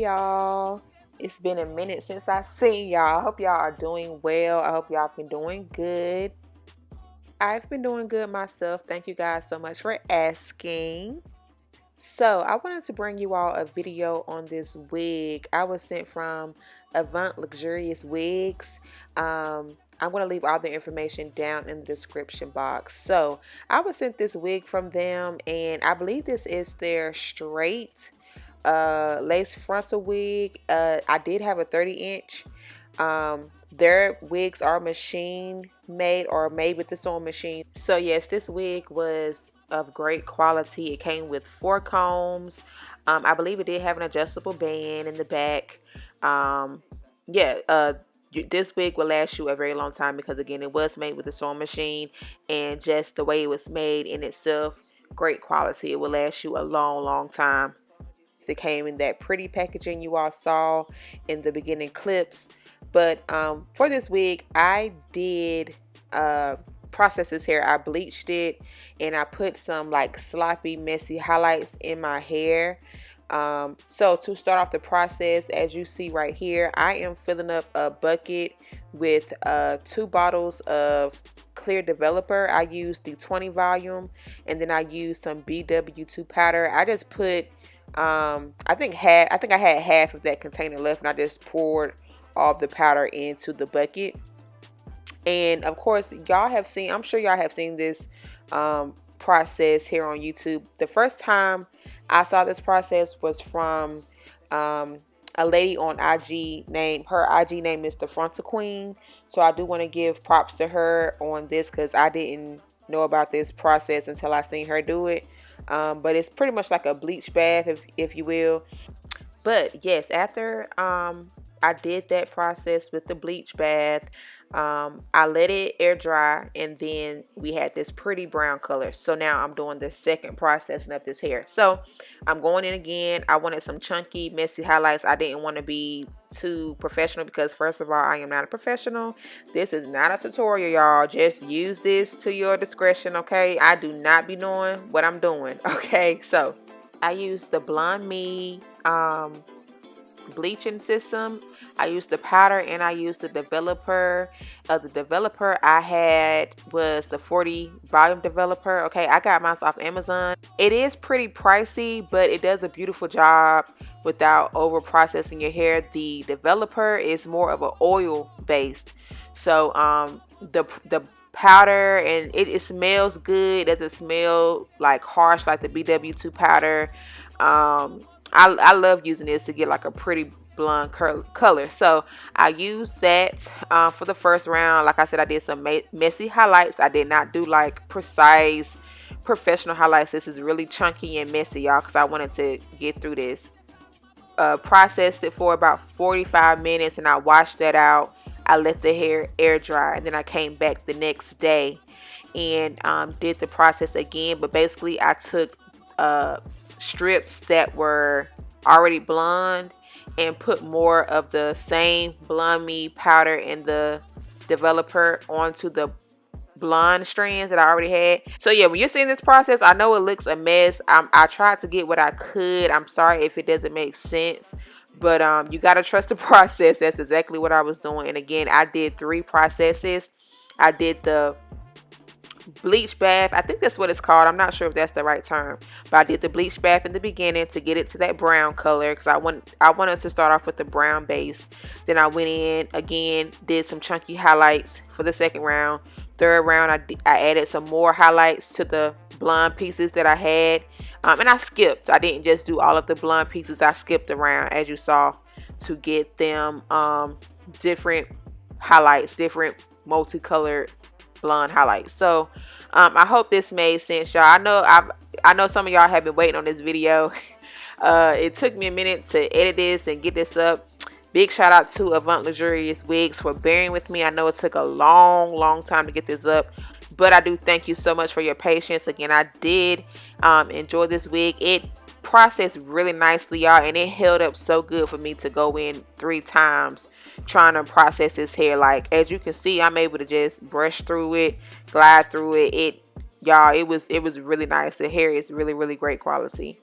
y'all. It's been a minute since I seen y'all. I hope y'all are doing well. I hope y'all been doing good. I've been doing good myself. Thank you guys so much for asking. So I wanted to bring you all a video on this wig. I was sent from Avant Luxurious Wigs. I'm going to leave all the information down in the description box. So I was sent this wig from them, and I believe this is their straight lace frontal wig. I did have a 30-inch. Their wigs are machine made or made with the sewing machine. So yes, this wig was of great quality. It came with 4 combs. I believe it did have an adjustable band in the back. Yeah, this wig will last you a very long time because again, it was made with the sewing machine, and just the way it was made in itself, great quality. It will last you a long time. It came in that pretty packaging you all saw in the beginning clips. But for this wig, I did process this hair. I bleached it, and I put some like sloppy, messy highlights in my hair. So to start off the process, as you see right here, I am filling up a bucket with 2 bottles of clear developer. I used the 20 volume, and then I used some BW2 powder. I just put I think I had half of that container left, and I just poured all the powder into the bucket. And of course, y'all have seen, I'm sure y'all have seen this process here on YouTube. The first time I saw this process was from a lady on IG. Her IG name is the Frontal Queen. So I do want to give props to her on this because I didn't know about this process until I seen her do it. But it's pretty much like a bleach bath, if you will. But yes, after I did that process with the bleach bath, I let it air dry, and then we had this pretty brown color. So now I'm doing the second processing of this hair. So I'm going in again. I wanted some chunky, messy highlights. I didn't want to be too professional because first of all, I am not a professional. This is not a tutorial, y'all. Just use this to your discretion, okay? I do not be knowing what I'm doing, okay? So I used the Blonde Me bleaching system. I used the powder, and I used the developer. The developer I had was the 40 volume developer. Okay, I got mine off Amazon. It is pretty pricey, but it does a beautiful job without over processing your hair. The developer is more of an oil based, so the powder, and it smells good. It doesn't smell like harsh like the BW2 powder. I love using this to get like a pretty blonde color. So I used that for the first round. Like I said, I did some messy highlights. I did not do like precise professional highlights. This is really chunky and messy, y'all, because I wanted to get through this. Processed it for about 45 minutes, and I washed that out. I let the hair air dry, and then I came back the next day and did the process again. But basically I took strips that were already blonde and put more of the same Blonde Me powder and the developer onto the blonde strands that I already had. So yeah, when you're seeing this process, I know it looks a mess. I tried to get what I could. I'm sorry if it doesn't make sense, but you gotta trust the process. That's exactly what I was doing. And again, I did 3 processes. I did the bleach bath. I think that's what it's called. I'm not sure if that's the right term, but I did the bleach bath in the beginning to get it to that brown color because I wanted to start off with the brown base. Then I went in again, did some chunky highlights for the second round. Third round, I added some more highlights to the blonde pieces that I had, and I skipped. I didn't just do all of the blonde pieces. I skipped around, as you saw, to get them different highlights, different multicolored blonde highlights. So I hope this made sense, y'all. I know some of y'all have been waiting on this video. It took me a minute to edit this and get this up. Big shout out to Avant Luxurious Wigs for bearing with me. I know it took a long time to get this up, but I do thank you so much for your patience. Again, I did enjoy this wig. It processed really nicely, y'all, and it held up so good for me to go in 3 times trying to process this hair. Like, as you can see, I'm able to just brush through it, glide through it. Y'all, it was really nice. The hair is really great quality.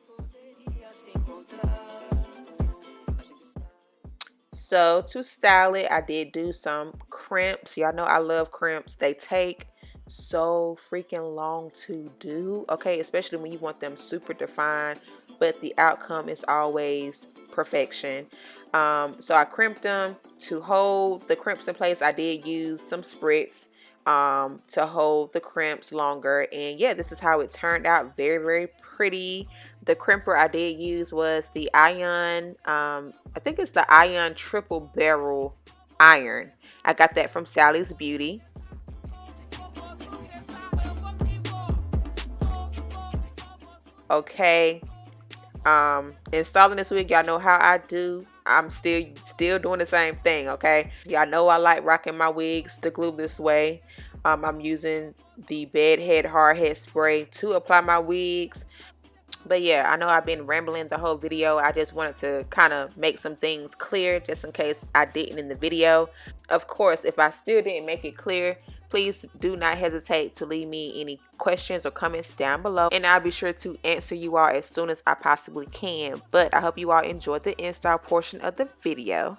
So to style it, I did do some crimps. Y'all know I love crimps. They take so freaking long to do, okay, especially when you want them super defined, but the outcome is always perfection. So I crimped them. To hold the crimps in place, I did use some spritz to hold the crimps longer, and yeah, this is how it turned out. Very, very pretty. The crimper I did use was the Ion, I think it's the Ion triple barrel iron. I got that from Sally's Beauty. Okay, installing this wig, y'all know how I do. I'm still doing the same thing. Okay, y'all know I like rocking my wigs the glueless way. I'm using the bed head hard head spray to apply my wigs. But yeah, I know I've been rambling the whole video. I just wanted to kind of make some things clear just in case I didn't in the video. Of course, if I still didn't make it clear, please do not hesitate to leave me any questions or comments down below, and I'll be sure to answer you all as soon as I possibly can. But I hope you all enjoyed the install portion of the video.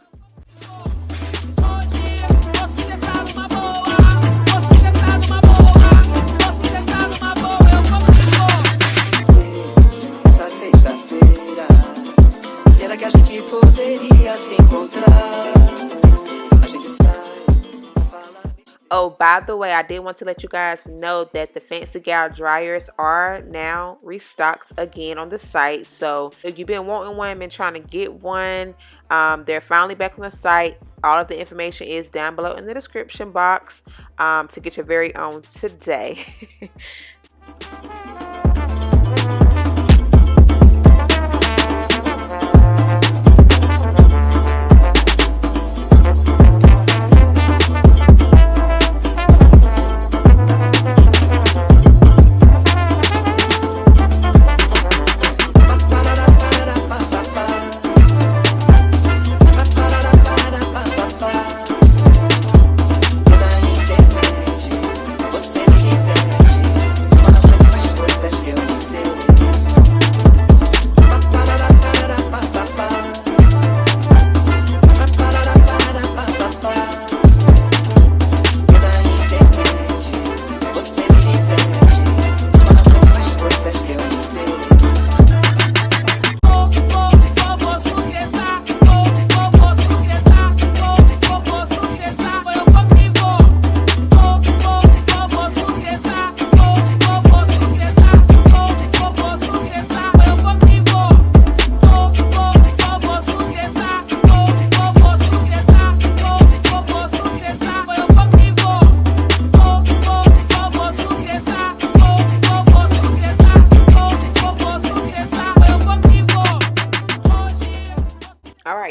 Oh, by the way, I did want to let you guys know that the Fancy Gal dryers are now restocked again on the site. So if you've been wanting one, been trying to get one, they're finally back on the site. All of the information is down below in the description box to get your very own today.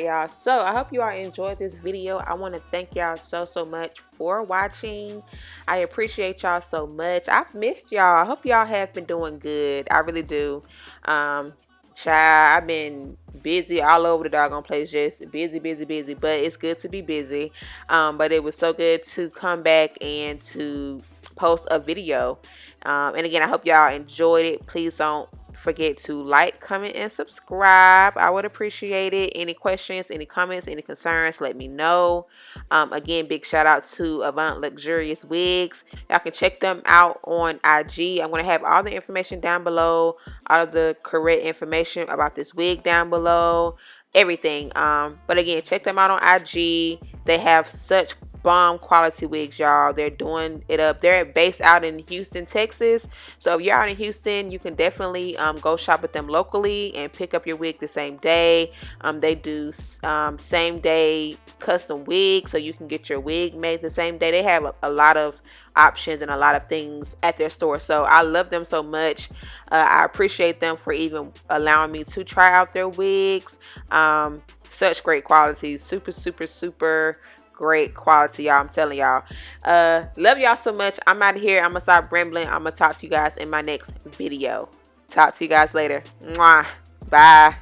Y'all, so I hope you all enjoyed this video. I want to thank y'all so much for watching. I appreciate y'all so much. I've missed y'all. I hope y'all have been doing good. I really do. Child, I've been busy all over the doggone place, just busy, but it's good to be busy. But it was so good to come back and to post a video. And again, I hope y'all enjoyed it. Please don't forget to like, comment, and subscribe. I would appreciate it. Any questions, any comments, any concerns, let me know. Again, big shout out to Avant Luxurious Wigs. Y'all can check them out on IG. I'm going to have all the information down below, all of the correct information about this wig down below, everything. But again, check them out on IG. They have such bomb quality wigs, y'all. They're doing it up. They're based out in Houston, Texas. So if you're out in Houston, you can definitely go shop with them locally and pick up your wig the same day. They do same day custom wigs, so you can get your wig made the same day. They have a lot of options and a lot of things at their store. So I love them so much. I appreciate them for even allowing me to try out their wigs. Such great quality. Super great quality, y'all. I'm telling y'all. Love y'all so much. I'm out of here. I'm gonna stop rambling. I'm gonna talk to you guys in my next video. Talk to you guys later. Mwah. Bye.